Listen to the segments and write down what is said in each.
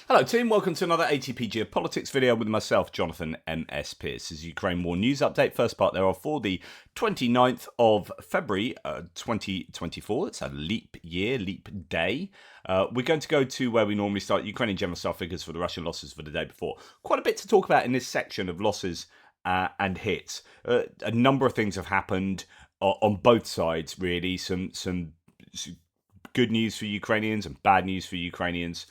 Hello team, welcome to another ATP Geopolitics video with myself, Jonathan M.S. Pearce. This is Ukraine War News Update, first part thereof for the 29th of February 2024. It's a leap year, leap day. We're going to go to where we normally start, Ukrainian general staff figures for the Russian losses for the day before. Quite a bit to talk about in this section of losses and hits. A number of things have happened on both sides, really. Some good news for Ukrainians and bad news for Ukrainians.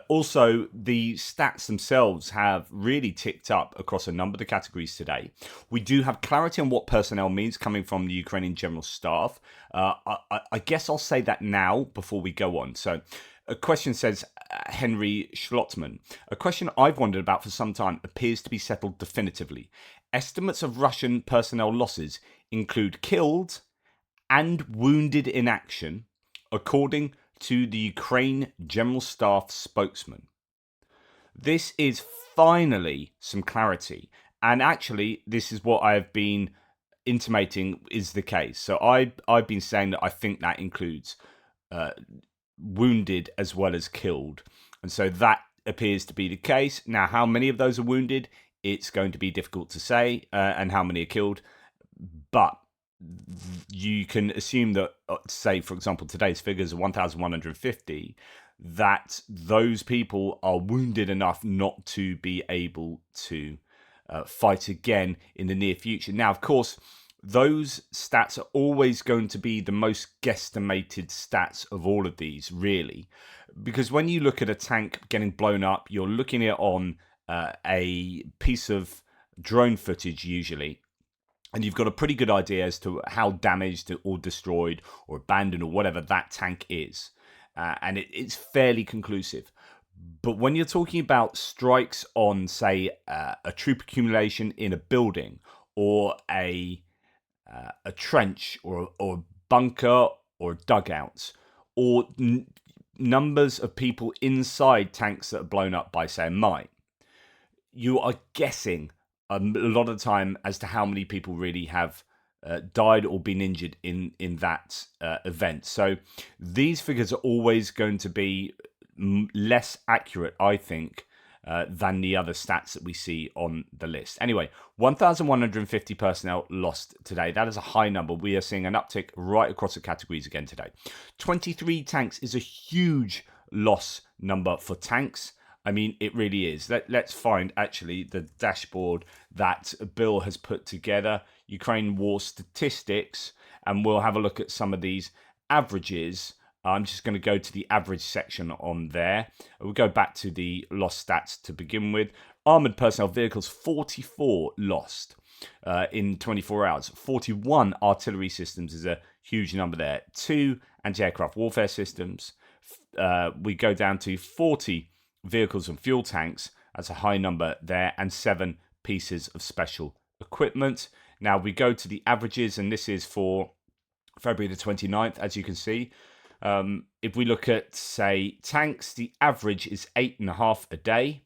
Also, the stats themselves have really ticked up across a number of the categories today. We do have clarity on what personnel means coming from the Ukrainian General Staff. I guess I'll say that now before we go on. So, a question says, Henry Schlottman, a question I've wondered about for some time appears to be settled definitively. Estimates of Russian personnel losses include killed and wounded in action, according to the Ukraine General Staff spokesman. This is finally some clarity. And actually, this is what I've been intimating is the case. So I've been saying that I think that includes wounded as well as killed. And so that appears to be the case. Now, how many of those are wounded? It's going to be difficult to say, and how many are killed. But you can assume that, say, for example, today's figures are 1,150, that those people are wounded enough not to be able to fight again in the near future. Now, of course, those stats are always going to be the most guesstimated stats of all of these, really, because when you look at a tank getting blown up, you're looking at it on a piece of drone footage usually. And you've got a pretty good idea as to how damaged or destroyed or abandoned or whatever that tank is. And it's fairly conclusive. But when you're talking about strikes on, say, a troop accumulation in a building or a trench or a bunker or dugouts or numbers of people inside tanks that are blown up by, say, a mine, you are guessing a lot of the time as to how many people really have died or been injured in that event. So these figures are always going to be less accurate, I think, than the other stats that we see on the list. Anyway, 1,150 personnel lost today. That is a high number. We are seeing an uptick right across the categories again today. 23 tanks is a huge loss number for tanks. I mean, it really is. Let's find actually the dashboard that Bill has put together, Ukraine War Statistics, and we'll have a look at some of these averages. I'm just going to go to the average section on there. We'll go back to the lost stats to begin with. Armoured personnel vehicles, 44 lost in 24 hours. 41 artillery systems is a huge number there. 2 anti-aircraft warfare systems. We go down to 40 vehicles and fuel tanks, that's a high number there, and 7 pieces of special equipment. Now we go to the averages, and this is for February the 29th, as you can see. If we look at, say, tanks, the average is 8.5 a day.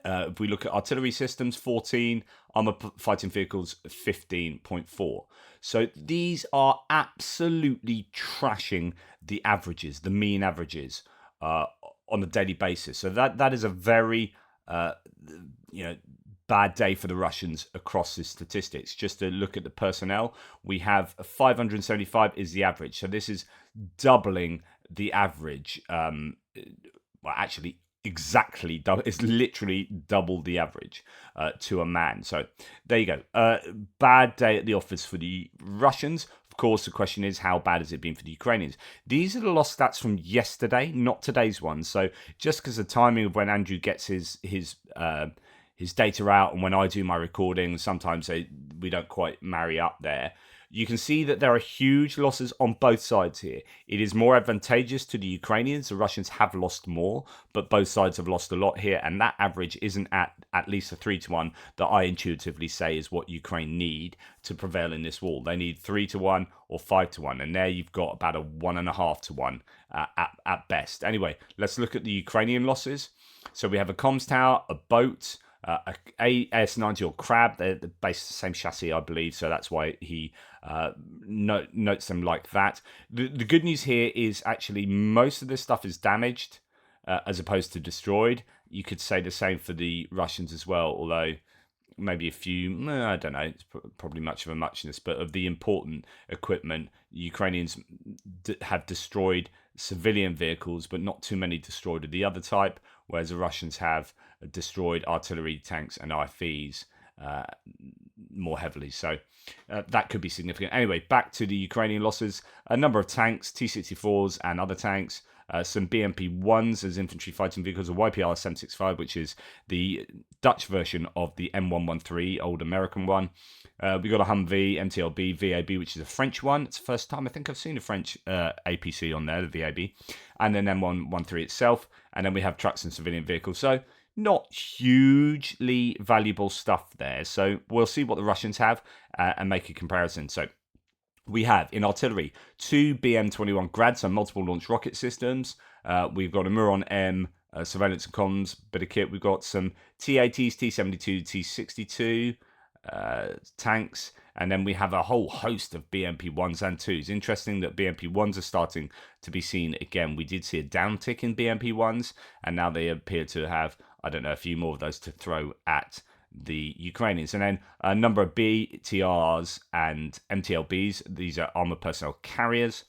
If we look at artillery systems, 14, armour fighting vehicles, 15.4. So these are absolutely trashing the averages, the mean averages, on a daily basis. So that is a very bad day for the Russians across the statistics. Just to look at the personnel, we have 575 is the average. So this is doubling the average. Well, actually, exactly double. It's literally double the average to a man. So there you go. Bad day at the office for the Russians. Of course, the question is, how bad has it been for the Ukrainians? These are the lost stats from yesterday, not today's ones. So just because the timing of when Andrew gets his data out and when I do my recording, sometimes we don't quite marry up there. You can see that there are huge losses on both sides here. It is more advantageous to the Ukrainians. The Russians have lost more, but both sides have lost a lot here. And that average isn't at least a 3-1 that I intuitively say is what Ukraine need to prevail in this war. They need 3-1 or 5-1. And there you've got about a 1.5-1 at best. Anyway, let's look at the Ukrainian losses. So we have a comms tower, a boat, a AS-90 or Crab. They're based the same chassis, I believe, so that's why he notes them like that. The good news here is actually most of this stuff is damaged. as opposed to destroyed. You could say the same for the Russians as well, although maybe a few, I don't know, it's probably much of a muchness, but of the important equipment, Ukrainians have destroyed civilian vehicles, but not too many destroyed of the other type, whereas the Russians have destroyed artillery, tanks, and IFVs more heavily. So that could be significant. Anyway, back to the Ukrainian losses. A number of tanks, T-64s and other tanks, some BMP-1s as infantry fighting vehicles, a YPR 765, which is the Dutch version of the M113, old American one. We got a Humvee, MTLB, VAB, which is a French one. It's the first time I think I've seen a French APC on there, the VAB, and then M113 itself. And then we have trucks and civilian vehicles. So not hugely valuable stuff there. So we'll see what the Russians have and make a comparison. So we have in artillery 2 BM-21 Grad, so multiple launch rocket systems. We've got a Muron M surveillance and comms bit of kit. We've got some T-80s, T-72, T-62 tanks, and then we have a whole host of BMP-1s and 2s. Interesting that BMP-1s are starting to be seen again. We did see a downtick in BMP-1s, and now they appear to have, I don't know, a few more of those to throw at the Ukrainians. And then a number of BTRs and MTLBs. These are armored personnel carriers,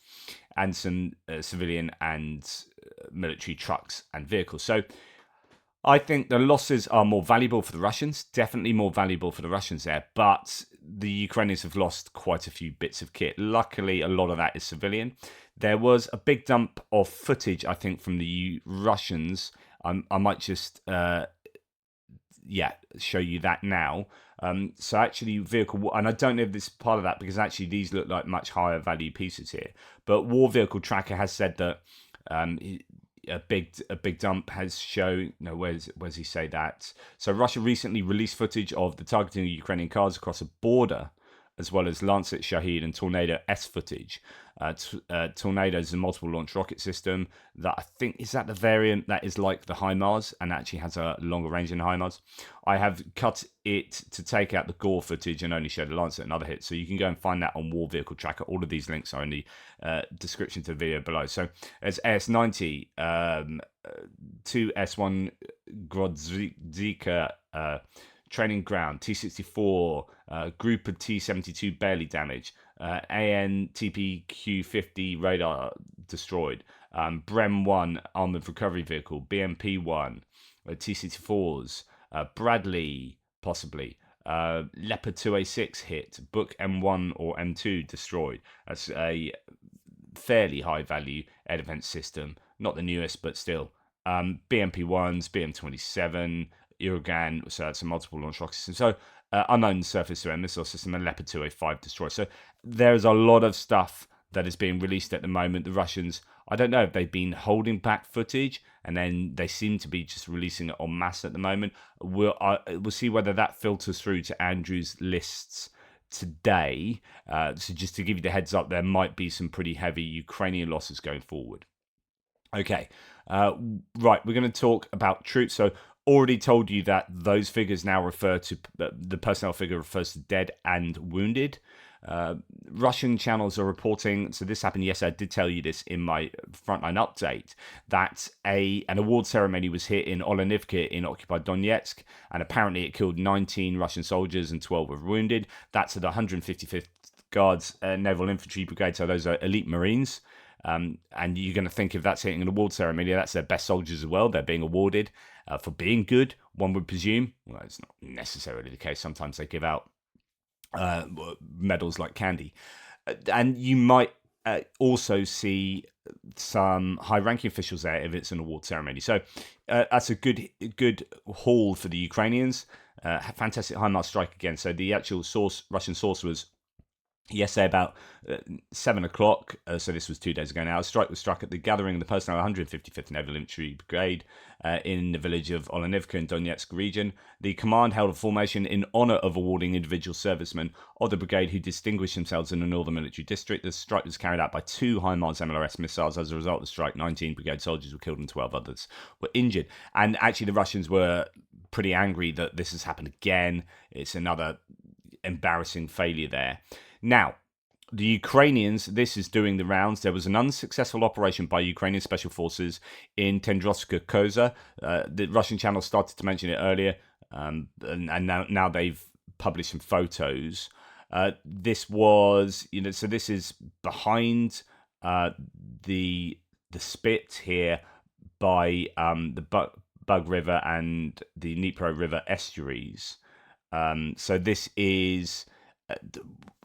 and some civilian and military trucks and vehicles. So I think the losses are more valuable for the Russians, definitely more valuable for the Russians there, but the Ukrainians have lost quite a few bits of kit. Luckily, a lot of that is civilian. There was a big dump of footage, I think, from the Russians. I might just show you that now. So actually vehicle, and I don't know if this is part of that, because actually these look like much higher value pieces here, but War Vehicle Tracker has said that a big dump has shown, no, where's he say that? So Russia recently released footage of the targeting of Ukrainian cars across a border, as well as Lancet, Shahid, and Tornado S footage. Tornado is a multiple launch rocket system that I think is that the variant that is like the HIMARS and actually has a longer range than HIMARS. I have cut it to take out the gore footage and only show the Lancet and other hits, so you can go and find that on War Vehicle Tracker. All of these links are in the description to the video below. So there's AS-90, 2 S1 Grodzika training ground, T-64, group of T-72 barely damaged, AN-TPQ-50 radar destroyed, Brem-1 armored recovery vehicle, BMP-1, T-64s, Bradley possibly, Leopard 2A6 hit, Book M1 or M2 destroyed. That's a fairly high value air defense system, not the newest, but still. BMP-1s, BM-27, Uragan, so that's a multiple launch rocket system. So unknown surface to air missile system, and Leopard 2A5 destroyed. So there's a lot of stuff that is being released at the moment. The Russians, I don't know if they've been holding back footage, and then they seem to be just releasing it en masse at the moment. We'll see whether that filters through to Andrew's lists today. So just to give you the heads up, there might be some pretty heavy Ukrainian losses going forward. Okay, right, we're going to talk about troops. So already told you that those figures now refer to, the personnel figure refers to dead and wounded. Russian channels are reporting, so this happened yesterday, I did tell you this in my frontline update, that an award ceremony was hit in Olenivka in occupied Donetsk, and apparently it killed 19 Russian soldiers and 12 were wounded. That's at the 155th Guards Naval Infantry Brigade, so those are elite Marines. And you're going to think if that's hitting an award ceremony, that's their best soldiers as well. They're being awarded for being good, one would presume. Well, it's not necessarily the case. Sometimes they give out medals like candy. And you might also see some high-ranking officials there if it's an award ceremony. So that's a good haul for the Ukrainians. Fantastic HIMARS strike again. So the actual Russian source was yesterday about 7 o'clock, so this was 2 days ago now. A strike was struck at the gathering of the personnel 155th Naval Infantry Brigade in the village of Olenivka in Donetsk region. The command held a formation in honour of awarding individual servicemen of the brigade who distinguished themselves in the northern military district. The strike was carried out by 2 HIMARS MLRS missiles. As a result of the strike, 19 brigade soldiers were killed and 12 others were injured. And actually the Russians were pretty angry that this has happened again. It's another embarrassing failure there. Now, the Ukrainians, this is doing the rounds. There was an unsuccessful operation by Ukrainian special forces in Tendrovska Koza. The Russian channel started to mention it earlier, and now they've published some photos. This was, so this is behind the spit here by the Bug River and the Dnipro River estuaries. So this is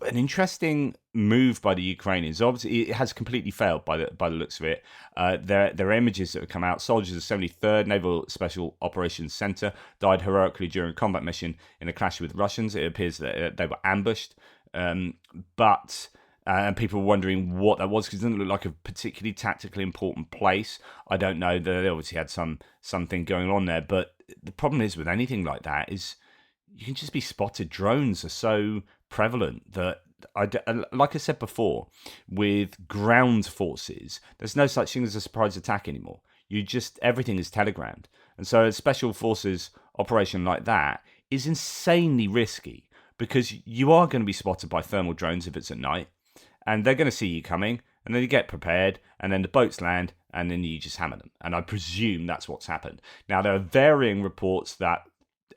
an interesting move by the Ukrainians. Obviously, it has completely failed by the looks of it. There are images that have come out. Soldiers of 73rd Naval Special Operations Center died heroically during a combat mission in a clash with Russians. It appears that they were ambushed, but and people were wondering what that was because it doesn't look like a particularly tactically important place. I don't know. They obviously had something going on there, but the problem is with anything like that is you can just be spotted. Drones are so prevalent that, like I said before, with ground forces, there's no such thing as a surprise attack anymore. Everything is telegrammed. And so a special forces operation like that is insanely risky because you are going to be spotted by thermal drones if it's at night, and they're going to see you coming, and then you get prepared, and then the boats land, and then you just hammer them. And I presume that's what's happened. Now, there are varying reports that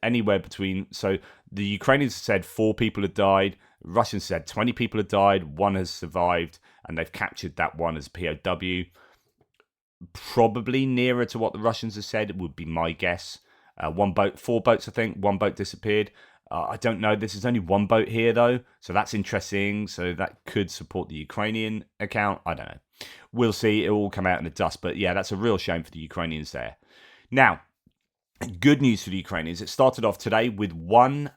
anywhere between, so the Ukrainians said 4 people had died, Russians said 20 people had died, 1 has survived, and they've captured that one as POW. Probably nearer to what the Russians have said, it would be my guess. 4 boats, I think. 1 boat disappeared. I don't know. This is only 1 boat here, though, so that's interesting. So that could support the Ukrainian account. I don't know. We'll see. It will all come out in the dust. But yeah, that's a real shame for the Ukrainians there. Now, good news for the Ukrainians. It started off today with 1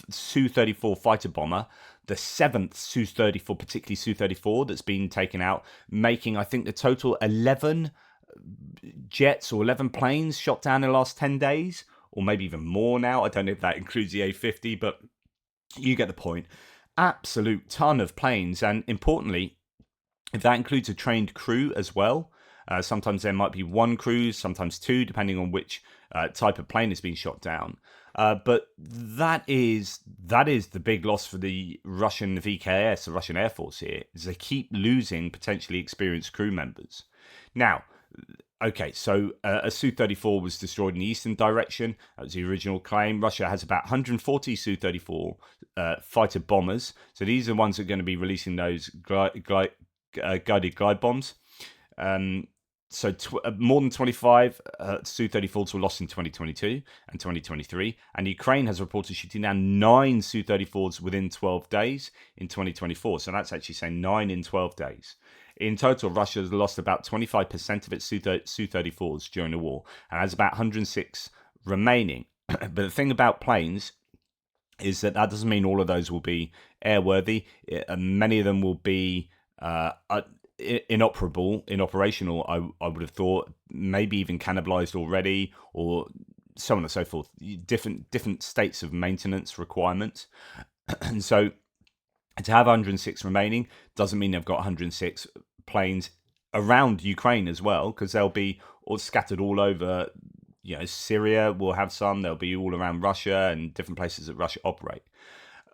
Su-34 fighter bomber, the 7th Su-34, particularly Su-34, that's been taken out, making, I think, the total 11 jets or 11 planes shot down in the last 10 days, or maybe even more now. I don't know if that includes the A-50, but you get the point. Absolute ton of planes, and importantly, if that includes a trained crew as well, sometimes there might be 1 crew, sometimes 2, depending on which type of plane is being shot down. But that is the big loss for the Russian VKS, the Russian Air Force here, is they keep losing potentially experienced crew members. Now, okay, so a Su-34 was destroyed in the eastern direction. That was the original claim. Russia has about 140 Su-34 fighter bombers. So these are the ones that are going to be releasing those guided glide bombs. So more than 25 Su-34s were lost in 2022 and 2023. And Ukraine has reported shooting down 9 Su-34s within 12 days in 2024. So that's actually saying 9 in 12 days. In total, Russia has lost about 25% of its Su-34s during the war and has about 106 remaining. But the thing about planes is that doesn't mean all of those will be airworthy. Many of them will be inoperable, inoperational, I would have thought, maybe even cannibalized already, or so on and so forth. Different states of maintenance requirements. And so to have 106 remaining doesn't mean they've got 106 planes around Ukraine as well, because they'll be all scattered all over. Syria will have some. They'll be all around Russia and different places that Russia operate.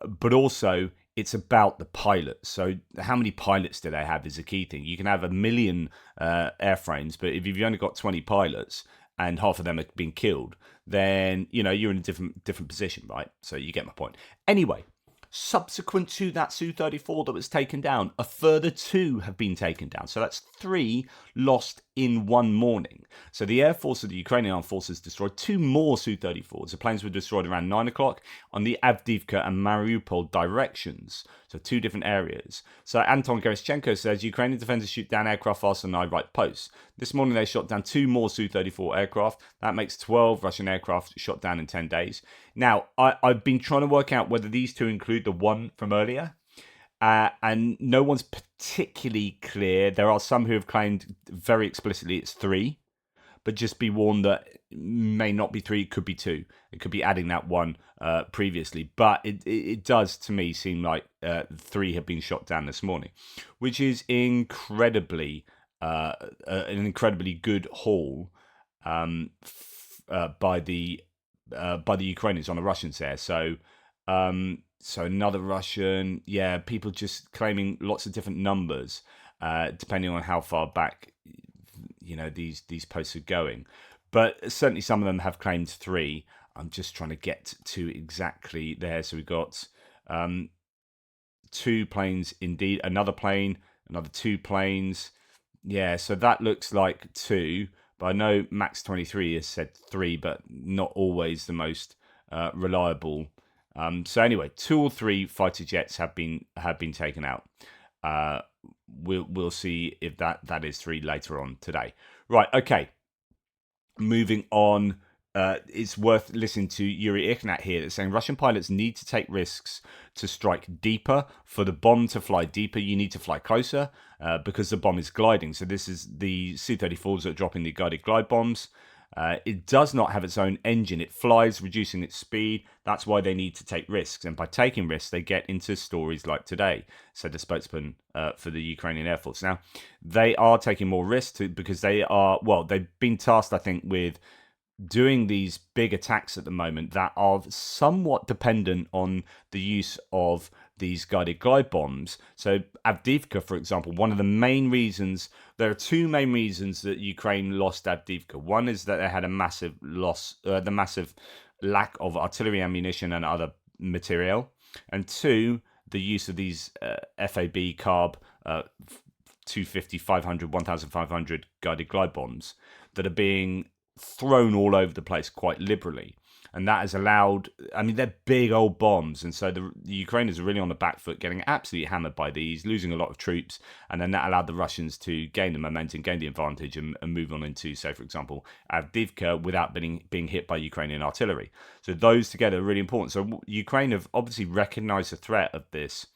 But also, it's about the pilots. So how many pilots do they have is a key thing. You can have 1 million airframes, but if you've only got 20 pilots and half of them have been killed, then you're in a different position, right? So you get my point. Anyway, subsequent to that Su-34 that was taken down, a further 2 have been taken down. So that's 3 lost in one morning. So the Air Force of the Ukrainian Armed Forces destroyed 2 more Su-34s. The planes were destroyed around 9 o'clock on the Avdiivka and Mariupol directions. So 2 different areas. So Anton Gerashchenko says Ukrainian defenders shoot down aircraft faster than I right posts. This morning they shot down 2 more Su-34 aircraft. That makes 12 Russian aircraft shot down in 10 days. Now, I've been trying to work out whether these 2 include the one from earlier. And no one's particularly clear. There are some who have claimed very explicitly it's 3. But just be warned that it may not be 3, it could be 2. It could be adding that one previously. But it does, to me, seem like 3 have been shot down this morning, which is an incredibly good haul by the Ukrainians on the Russians there. So So another Russian. Yeah, people just claiming lots of different numbers, depending on how far back these posts are going. But certainly some of them have claimed 3. I'm just trying to get to exactly there. So we've got 2 planes indeed, another plane, another 2 planes. Yeah, so that looks like 2. But I know Max 23 has said 3, but not always the most reliable. So anyway, 2 or 3 fighter jets have been taken out. We'll see if that is 3 later on today. Right, okay. Moving on, it's worth listening to Yuri Ignat here that's saying Russian pilots need to take risks to strike deeper. For the bomb to fly deeper, you need to fly closer because the bomb is gliding. So this is the Su-34s that are dropping the guided glide bombs. It does not have its own engine. It flies, reducing its speed. That's why they need to take risks. And by taking risks, they get into stories like today, said the spokesman for the Ukrainian Air Force. Now, they are taking more risks because they've been tasked, I think, with doing these big attacks at the moment that are somewhat dependent on the use of these guided glide bombs. So Avdiivka, for example, one of the main reasons, there are 2 main reasons that Ukraine lost Avdiivka. One is that they had a massive loss, the massive lack of artillery ammunition and other material. And 2, the use of these FAB carb 250, 500, 1500 guided glide bombs that are being thrown all over the place quite liberally. And that has allowed, I mean, they're big old bombs. And so the Ukrainians are really on the back foot, getting absolutely hammered by these, losing a lot of troops. And then that allowed the Russians to gain the momentum, gain the advantage, and move on into, say, for example, Avdiivka without being hit by Ukrainian artillery. So those together are really important. So Ukraine have obviously recognized the threat of this.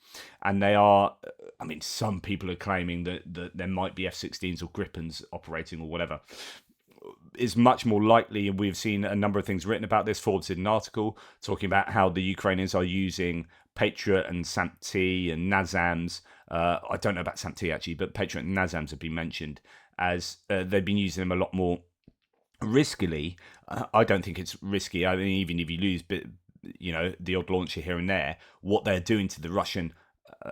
And they are, I mean, some people are claiming that there might be F-16s or Gripens operating or whatever. Is much more likely, and we've seen a number of things written about this. Forbes did an article talking about how the Ukrainians are using Patriot and SAMP-T and NASAMS. I don't know about SAMP-T actually, but Patriot and NASAMS have been mentioned as they've been using them a lot more riskily. I don't think it's risky. I mean, even if you lose, the odd launcher here and there, what they're doing to the Russian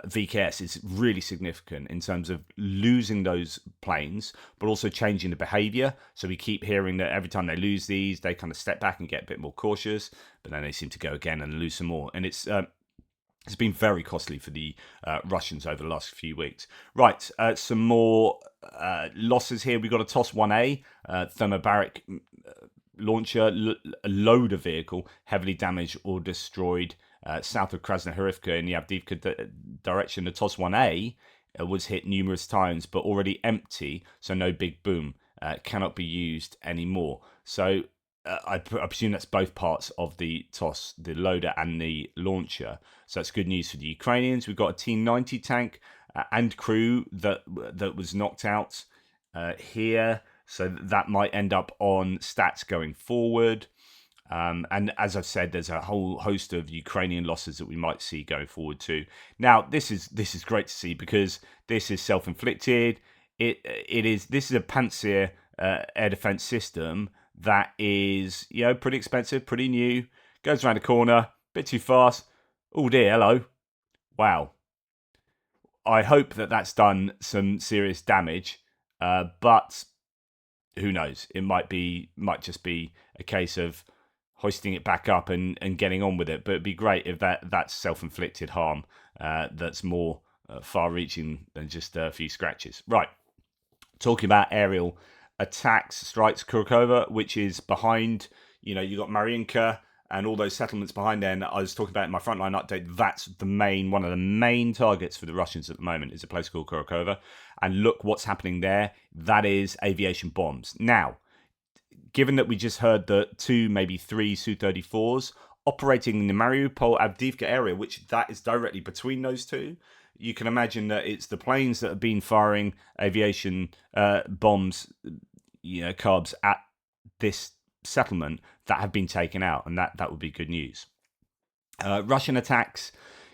VKS is really significant in terms of losing those planes, but also changing the behavior. So we keep hearing that every time they lose these, they kind of step back and get a bit more cautious, but then they seem to go again and lose some more. And it's been very costly for the Russians over the last few weeks. Right, some more losses here. We've got a TOS-1A, thermobaric launcher, a loader vehicle, heavily damaged or destroyed south of Krasnohorivka in the Avdiivka direction. The TOS-1A was hit numerous times, but already empty, so no big boom, cannot be used anymore. So I presume that's both parts of the TOS, the loader and the launcher. So that's good news for the Ukrainians. We've got a T-90 tank and crew that was knocked out here. So that might end up on stats going forward. And as I've said, there's a whole host of Ukrainian losses that we might see going forward too. Now, this is great to see because this is self-inflicted. This is a Panzer air defense system that is pretty expensive, pretty new. Goes around the corner, a bit too fast. Oh dear, hello. Wow. I hope that's done some serious damage, but who knows? It might just be a case of hoisting it back up and getting on with it. But it'd be great if that's self-inflicted harm that's more far-reaching than just a few scratches. Right, talking about aerial attacks, strikes, Kurakova, which is behind, you got Mariinka and all those settlements behind there. And I was talking about in my frontline update, that's one of the main targets for the Russians at the moment is a place called Kurakova. And look what's happening there. That is aviation bombs. Now, given that we just heard that 2, maybe 3 Su-34s operating in the Mariupol Avdiivka area, which that is directly between those two, you can imagine that it's the planes that have been firing aviation bombs, carbs at this settlement that have been taken out, and that would be good news. Russian attacks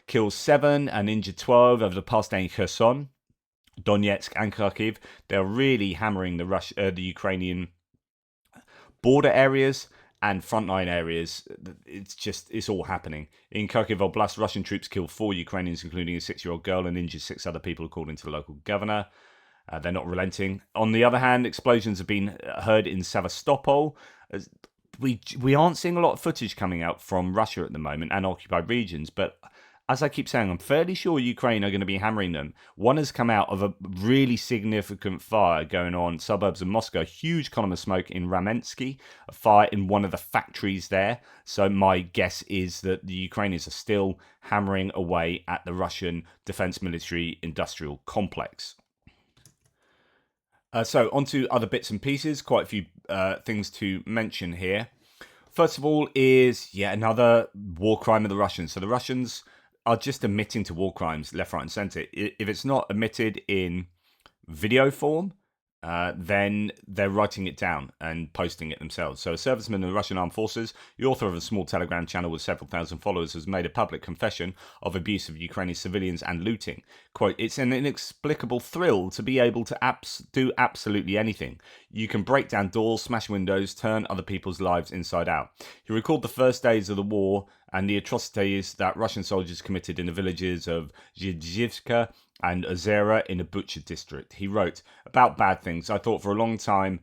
kills 7 and injured 12 over the past day in Kherson, Donetsk and Kharkiv. They're really hammering the Ukrainian border areas, and frontline areas. It's all happening. In Kharkiv Oblast, Russian troops killed 4 Ukrainians, including a 6-year-old girl, and injured 6 other people, according to the local governor. They're not relenting. On the other hand, explosions have been heard in Sevastopol. We aren't seeing a lot of footage coming out from Russia at the moment and occupied regions, but as I keep saying, I'm fairly sure Ukraine are going to be hammering them. One has come out of a really significant fire going on suburbs of Moscow, a huge column of smoke in Ramensky, a fire in one of the factories there. So my guess is that the Ukrainians are still hammering away at the Russian defense military industrial complex. So on to other bits and pieces, quite a few things to mention here. First of all is yet another war crime of the Russians. So the Russians are just admitting to war crimes left, right, and centre. If it's not admitted in video form, then they're writing it down and posting it themselves. So a serviceman in the Russian Armed Forces, the author of a small Telegram channel with several thousand followers, has made a public confession of abuse of Ukrainian civilians and looting. Quote, "It's an inexplicable thrill to be able to do absolutely anything. You can break down doors, smash windows, turn other people's lives inside out." He recalled the first days of the war and the atrocities that Russian soldiers committed in the villages of Zhizhivka and Ozera in the Butcher district. He wrote, "About bad things, I thought for a long time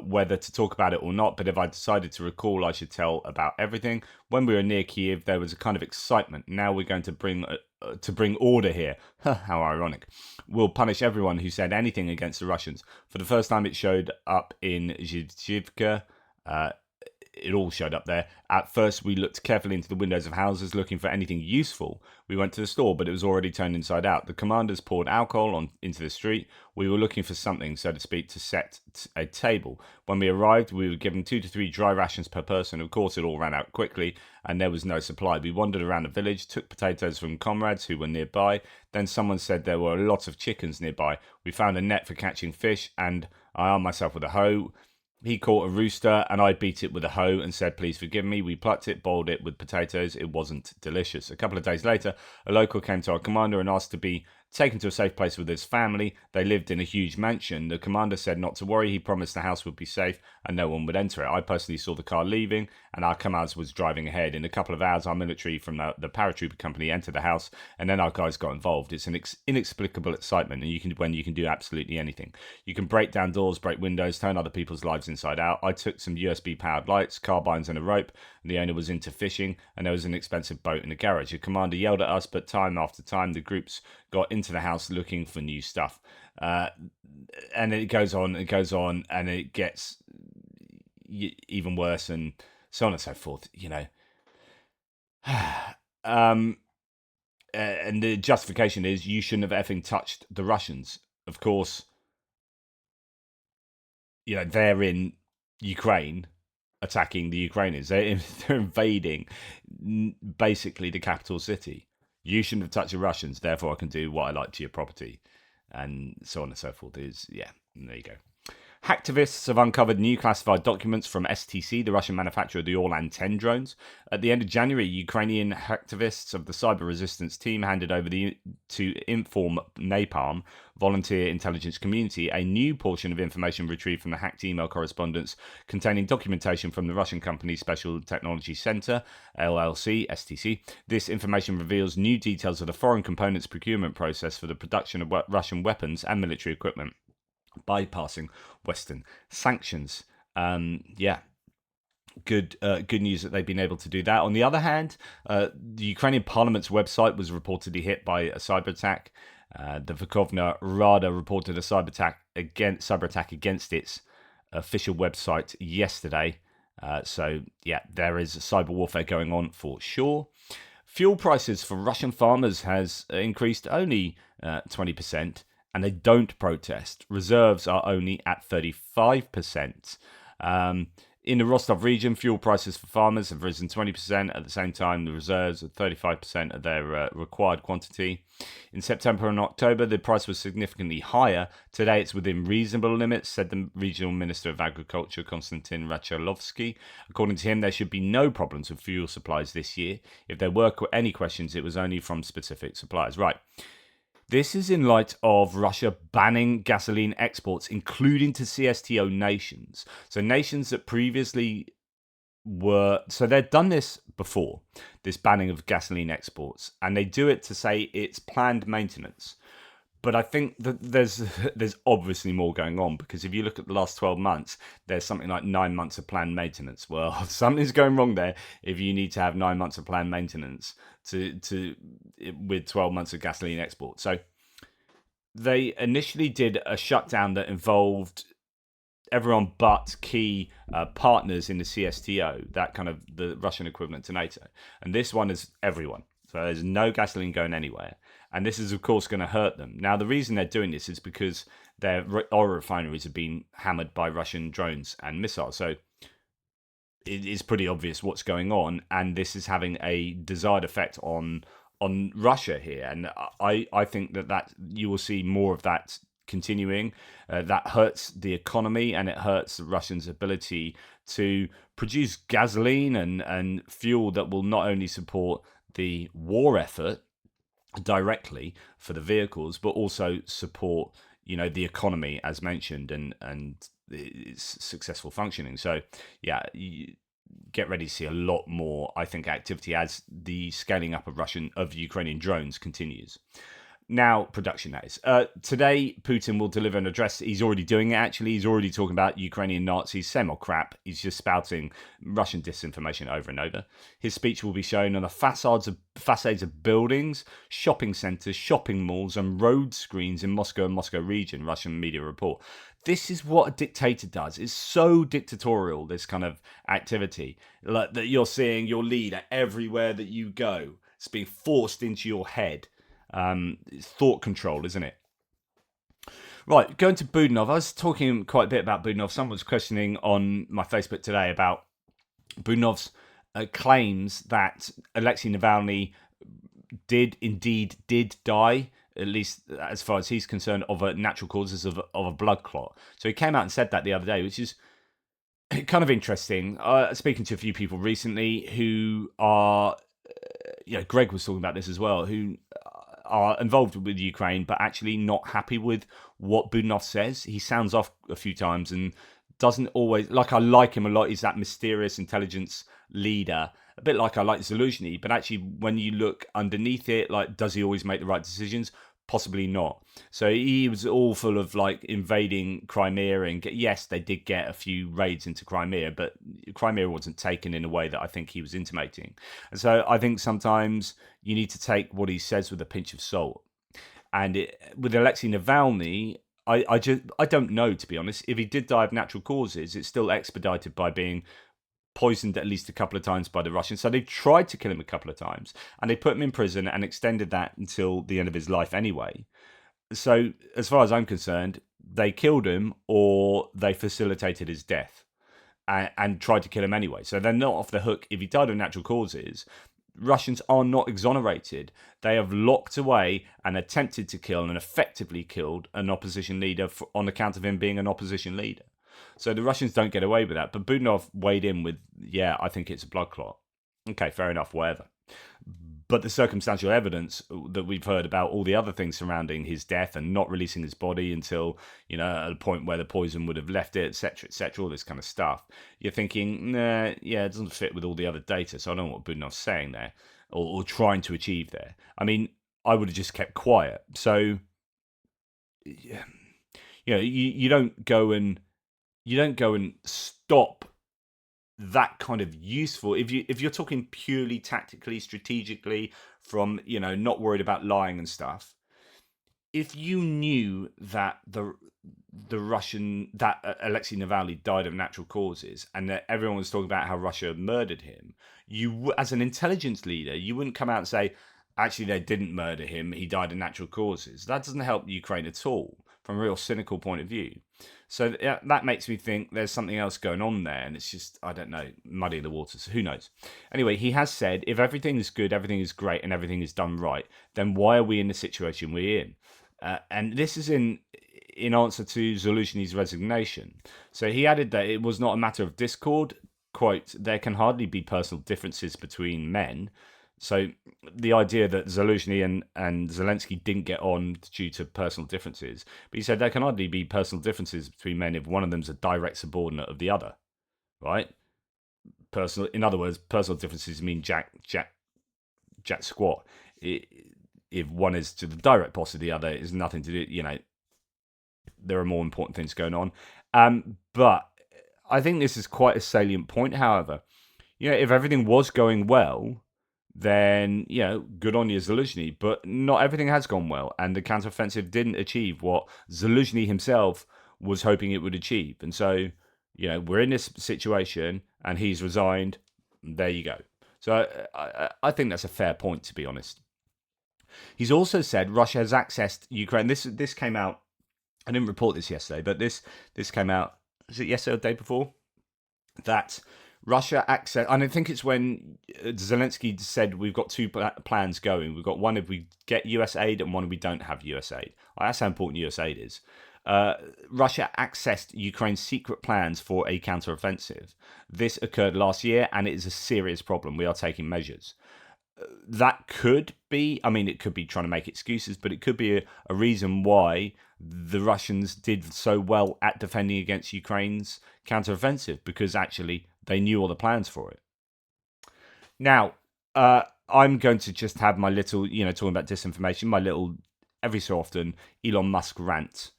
whether to talk about it or not, but if I decided to recall, I should tell about everything. When we were near Kiev, there was a kind of excitement. Now we're going to bring order here." How ironic. "We'll punish everyone who said anything against the Russians." For the first time, it showed up in Zhizhivka. It all showed up there. At first, we looked carefully into the windows of houses looking for anything useful. We went to the store, but it was already turned inside out. The commanders poured alcohol into the street. We were looking for something, so to speak, to set a table. When we arrived, we were given 2 to 3 dry rations per person. Of course, it all ran out quickly, and there was no supply. We wandered around the village, took potatoes from comrades who were nearby. Then someone said there were lots of chickens nearby. We found a net for catching fish, and I armed myself with a hoe. He caught a rooster and I beat it with a hoe and said, "Please forgive me." We plucked it, boiled it with potatoes. It wasn't delicious. A couple of days later, a local came to our commander and asked to be taken to a safe place with his family. They lived in a huge mansion. The commander said not to worry. He promised the house would be safe and no one would enter it. I personally saw the car leaving and our commander was driving ahead. In a couple of hours, our military from the paratrooper company entered the house and then our guys got involved. It's an inexplicable excitement and when you can do absolutely anything. You can break down doors, break windows, turn other people's lives inside out. I took some USB powered lights, carbines and a rope. And the owner was into fishing and there was an expensive boat in the garage. The commander yelled at us, but time after time the groups got into the house looking for new stuff. And it goes on, and it gets even worse and so on and so forth, you know. And the justification is you shouldn't have effing touched the Russians. Of course, you know, they're in Ukraine attacking the Ukrainians. They're invading basically the capital city. You shouldn't have touched the Russians, therefore I can do what I like to your property. And so on and so forth is, yeah, there you go. Hacktivists have uncovered new classified documents from STC, the Russian manufacturer of the Orlan 10 drones. At the end of January, Ukrainian hacktivists of the cyber resistance team handed over to Inform Napalm, volunteer intelligence community, a new portion of information retrieved from the hacked email correspondence containing documentation from the Russian company Special Technology Center, LLC, STC. This information reveals new details of the foreign components procurement process for the production of Russian weapons and military equipment, bypassing Western sanctions. Good news that they've been able to do that. On the other hand, the Ukrainian parliament's website was reportedly hit by a cyber attack. The Verkhovna Rada reported a cyber attack against its official website yesterday. So yeah, there is cyber warfare going on for sure. Fuel prices for Russian farmers has increased only 20%. And they don't protest. Reserves are only at 35%. In the Rostov region, fuel prices for farmers have risen 20%. At the same time, the reserves are 35% of their required quantity. In September and October, the price was significantly higher. Today, it's within reasonable limits, said the regional minister of agriculture, Konstantin Rachalovsky. According to him, there should be no problems with fuel supplies this year. If there were any questions, it was only from specific suppliers. Right. This is in light of Russia banning gasoline exports, including to CSTO nations. So nations that previously so they've done this before, this banning of gasoline exports, and they do it to say it's planned maintenance. But I think that there's obviously more going on, because if you look at the last 12 months, there's something like 9 months of planned maintenance. Well, something's going wrong there if you need to have 9 months of planned maintenance to with 12 months of gasoline export. So they initially did a shutdown that involved everyone but key partners in the CSTO, that kind of the Russian equivalent to NATO. And this one is everyone. So there's no gasoline going anywhere. And this is, of course, going to hurt them. Now, the reason they're doing this is because their oil refineries have been hammered by Russian drones and missiles. So it is pretty obvious what's going on. And this is having a desired effect on Russia here. And I think that you will see more of that continuing. That hurts the economy, and it hurts the Russians' ability to produce gasoline and fuel that will not only support the war effort directly for the vehicles, but also support the economy, as mentioned, and its successful functioning. So yeah, get ready to see a lot more, I think, activity as the scaling up of Ukrainian drones continues. Now, production, that is. Today, Putin will deliver an address. He's already doing it, actually. He's already talking about Ukrainian Nazis. Same old crap. He's just spouting Russian disinformation over and over. His speech will be shown on the facades of buildings, shopping centres, shopping malls, and road screens in Moscow and Moscow region, Russian media report. This is what a dictator does. It's so dictatorial, this kind of activity, like that you're seeing your leader everywhere that you go. It's being forced into your head. It's thought control, isn't it? Right, going to Budanov. I was talking quite a bit about Budanov. Someone was questioning on my Facebook today about Budanov's claims that Alexei Navalny did indeed die, at least as far as he's concerned, of a natural causes of a blood clot. So he came out and said that the other day, which is kind of interesting. Speaking to a few people recently who are, Greg was talking about this as well, who are involved with Ukraine, but actually not happy with what Budanov says. He sounds off a few times and doesn't always, like, I like him a lot. He's that mysterious intelligence leader, a bit like I like Zaluzhny, but actually when you look underneath it, like, does he always make the right decisions? Possibly not. So he was all full of like invading Crimea, and yes, they did get a few raids into Crimea, but Crimea wasn't taken in a way that I think he was intimating. And so I think sometimes you need to take what he says with a pinch of salt. And with Alexei Navalny, I don't know, to be honest. If he did die of natural causes, it's still expedited by being poisoned at least a couple of times by the Russians. So they tried to kill him a couple of times, and they put him in prison and extended that until the end of his life anyway. So as far as I'm concerned, they killed him or they facilitated his death and tried to kill him anyway. So they're not off the hook if he died of natural causes. Russians are not exonerated. They have locked away and attempted to kill and effectively killed an opposition leader on account of him being an opposition leader. So the Russians don't get away with that. But Budanov weighed in with, I think it's a blood clot. Okay, fair enough, whatever. But the circumstantial evidence that we've heard about all the other things surrounding his death and not releasing his body until, at a point where the poison would have left it, etc., all this kind of stuff. You're thinking, it doesn't fit with all the other data. So I don't know what Budanov's saying there or trying to achieve there. I mean, I would have just kept quiet. So, you don't go and stop that kind of useful, if you're talking purely tactically, strategically, from not worried about lying and stuff. If you knew that the Russian, that Alexei Navalny died of natural causes, and that everyone was talking about how Russia murdered him, you, as an intelligence leader, you wouldn't come out and say, actually, they didn't murder him, he died of natural causes. That doesn't help Ukraine at all, from a real cynical point of view. So that makes me think there's something else going on there, and it's just, I don't know, muddy the waters. Who knows? Anyway, he has said, if everything is good, everything is great, and everything is done right, then why are we in the situation we're in? And this is in answer to Zaluzhny's resignation. So he added that it was not a matter of discord. Quote, there can hardly be personal differences between men. So the idea that Zaluzhny and Zelensky didn't get on due to personal differences, but he said there can hardly be personal differences between men if one of them's a direct subordinate of the other, right? personal. In other words, personal differences mean jack squat. If one is to the direct boss of the other, is nothing to do. There are more important things going on. But I think this is quite a salient point. However, if everything was going well, then good on you, Zaluzhny. But not everything has gone well, and the counteroffensive didn't achieve what Zaluzhny himself was hoping it would achieve. And so, we're in this situation, and he's resigned. There you go. So I think that's a fair point, to be honest. He's also said Russia has accessed Ukraine. This came out. I didn't report this yesterday, but this came out. Was it yesterday or the day before? That Russia access. And I think it's when Zelensky said we've got two plans going. We've got one if we get US aid and one if we don't have US aid. That's how important US aid is. Russia accessed Ukraine's secret plans for a counteroffensive. This occurred last year, and it is a serious problem. We are taking measures. That could be, it could be trying to make excuses, but it could be a reason why the Russians did so well at defending against Ukraine's counteroffensive, because actually they knew all the plans for it. Now, I'm going to just have my little, talking about disinformation, my little, every so often, Elon Musk rant.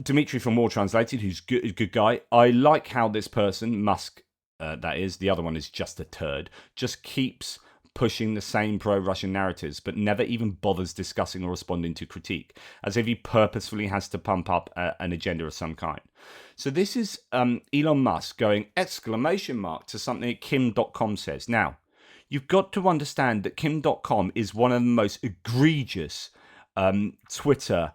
Dimitri from War Translated, who's a good guy. I like how this person, Musk, that is, the other one is just a turd, just keeps pushing the same pro-Russian narratives, but never even bothers discussing or responding to critique, as if he purposefully has to pump up an agenda of some kind. So this is Elon Musk going exclamation mark to something that Kim.com says. Now, you've got to understand that Kim.com is one of the most egregious Twitter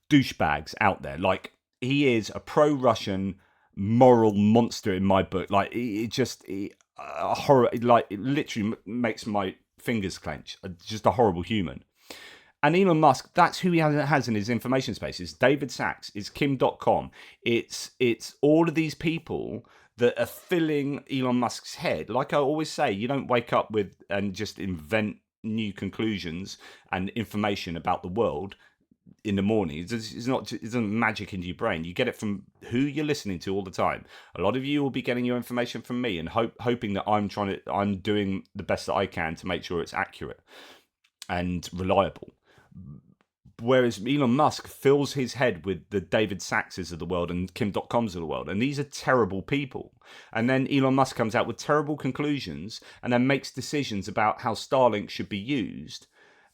douchebags out there. Like, he is a pro-Russian moral monster in my book. Like, it literally makes my fingers clench. Just a horrible human. And Elon Musk, that's who he has in his information space. It's David Sachs, it's Kim.com, it's all of these people that are filling Elon Musk's head. Like I always say, you don't wake up with and just invent new conclusions and information about the world in the morning. It doesn't magic into your brain. You get it from who you're listening to all the time. A lot of you will be getting your information from me and hoping that I'm doing the best that I can to make sure it's accurate and reliable. Whereas Elon Musk fills his head with the David Sachses of the world and Kim.coms of the world, and these are terrible people. And then Elon Musk comes out with terrible conclusions and then makes decisions about how Starlink should be used.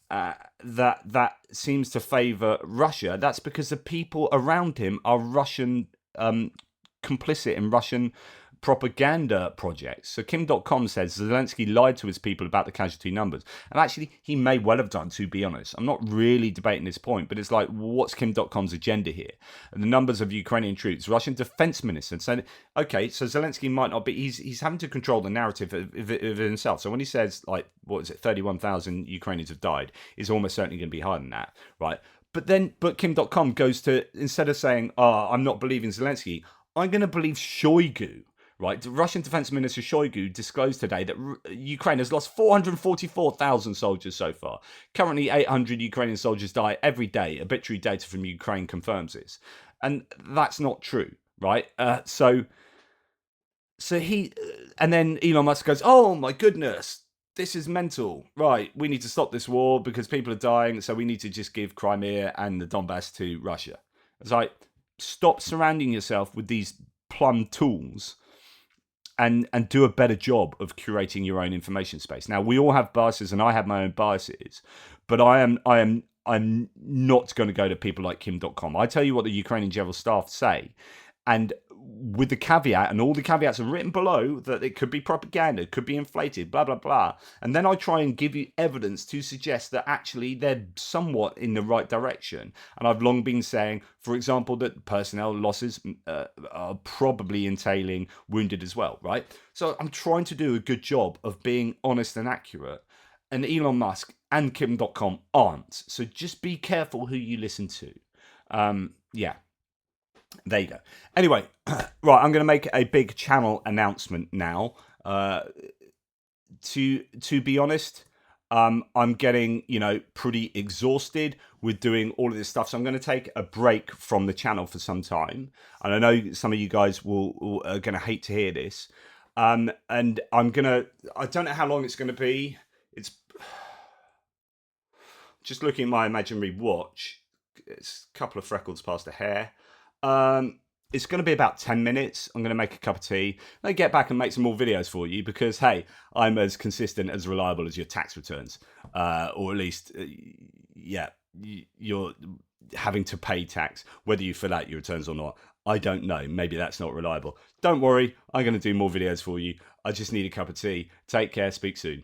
That seems to favour Russia. That's because the people around him are Russian, complicit in Russian propaganda projects. So Kim.com says Zelensky lied to his people about the casualty numbers. And actually, he may well have done, to be honest. I'm not really debating this point, but it's like, what's Kim.com's agenda here? And the numbers of Ukrainian troops, Russian defense minister said, okay, so Zelensky might not be, he's having to control the narrative of himself. So when he says, 31,000 Ukrainians have died, it's almost certainly going to be higher than that, right? But Kim.com goes to, instead of saying, I'm not believing Zelensky, I'm going to believe Shoigu. Right, the Russian Defense Minister Shoigu disclosed today that Ukraine has lost 444,000 soldiers so far. Currently, 800 Ukrainian soldiers die every day. Obituary data from Ukraine confirms this, and that's not true, right? So he, and then Elon Musk goes, "Oh my goodness, this is mental. Right, we need to stop this war because people are dying, so we need to just give Crimea and the Donbass to Russia." It's like, stop surrounding yourself with these plum tools. And do a better job of curating your own information space. Now, we all have biases, and I have my own biases, but I'm not going to go to people like Kim.com. I tell you what the Ukrainian general staff say, and with the caveat, and all the caveats are written below, that it could be propaganda, it could be inflated, blah, blah, blah. And then I try and give you evidence to suggest that actually they're somewhat in the right direction. And I've long been saying, for example, that personnel losses are probably entailing wounded as well, right? So I'm trying to do a good job of being honest and accurate. And Elon Musk and Kim.com aren't. So just be careful who you listen to. Yeah. There you go. Anyway, right, I'm going to make a big channel announcement now. To be honest, I'm getting, pretty exhausted with doing all of this stuff. So I'm going to take a break from the channel for some time. And I know some of you guys are going to hate to hear this. And I don't know how long it's going to be. It's just looking at my imaginary watch. It's a couple of freckles past the hair. It's going to be about 10 minutes. I'm going to make a cup of tea. Then get back and make some more videos for you because, hey, I'm as consistent, as reliable as your tax returns. Or at least, you're having to pay tax, whether you fill out your returns or not. I don't know. Maybe that's not reliable. Don't worry. I'm going to do more videos for you. I just need a cup of tea. Take care. Speak soon.